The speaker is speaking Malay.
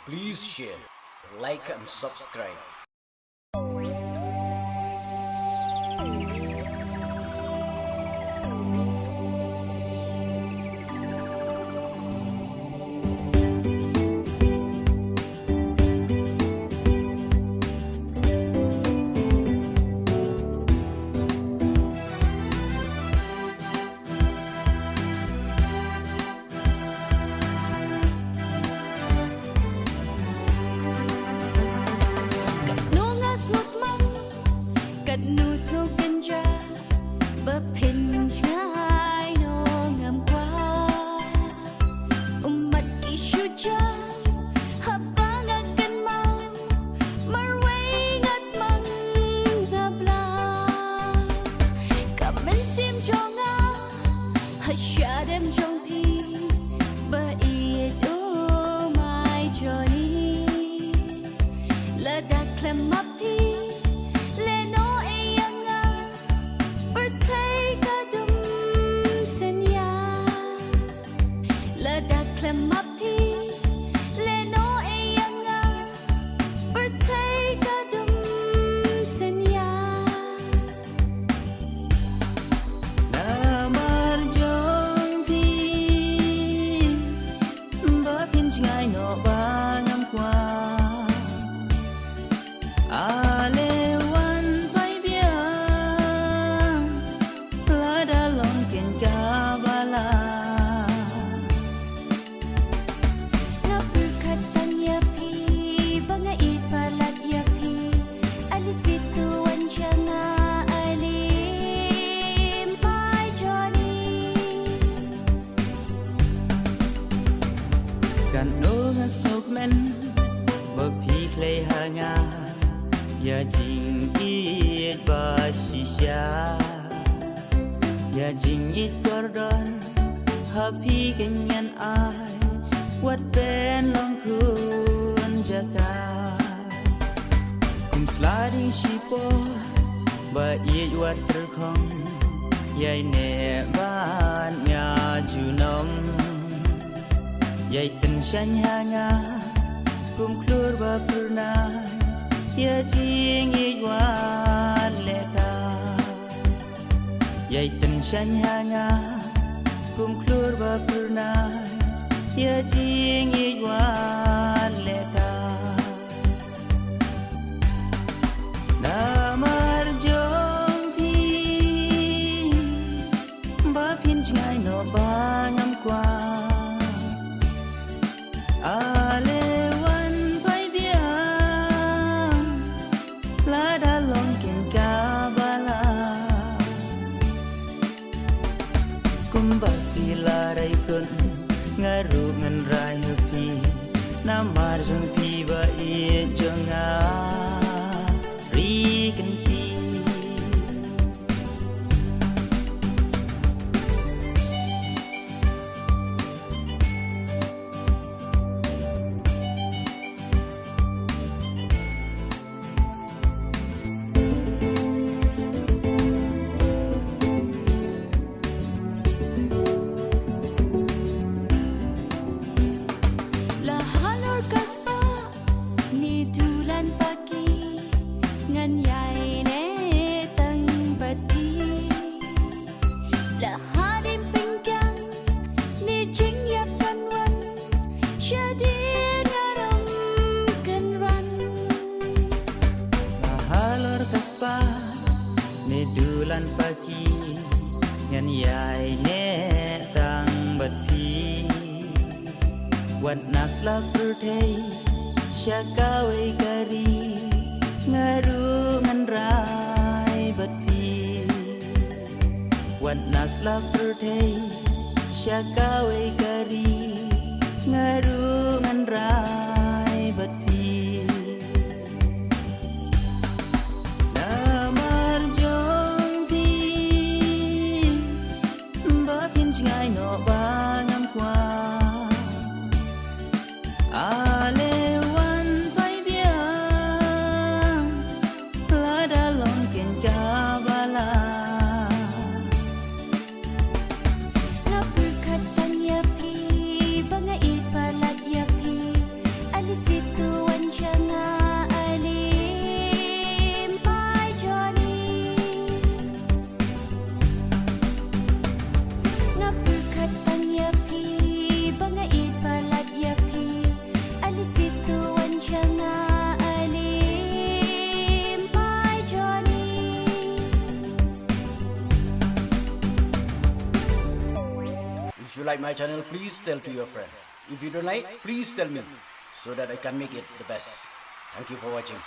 Please share, like and subscribe. Nu ngô kinh ra bấp hình trái nô ngầm qua mặt isu cha hấp ba ngắt kinh mau marway ngắt mang ngabla kamen sim jonga hasha dem jong pi ba i do my journey la da klem up ya jing it ba shisha ya jing it gordon happy kenyan ai wat ben long kun jaka kum sliding shipo ba ye wat terkhong yai ne ban nya junom yai tin shanya nga kum klur ba purna ya jing iwan leka yai tin shanya nga kum klur ba purna ya jing iwan leka namar jong pi ba pin ngai no ba ngam kwa ngaru ngan rai pi namar jong pi ba i jonga ri kan pi dulan pagi ngan yai ne tang bat pi wat nas la purthei shakawe kari ngaru ngan rai bat pi wat nas la purthei shakawe kari ngaru ngan rai bat pi ngai no ba ngam kwa ale wan pai bia la da long ken ka bala na purkat tang ya pi banga it palat ya pi situ wancana alim pai Johnny ngapurkat pang yapi bangait palat yapi ali situ wancana alim pai Johnny If you like my channel, please tell to your friend. If you don't like, please tell me so that I can make it the best. Thank you for watching.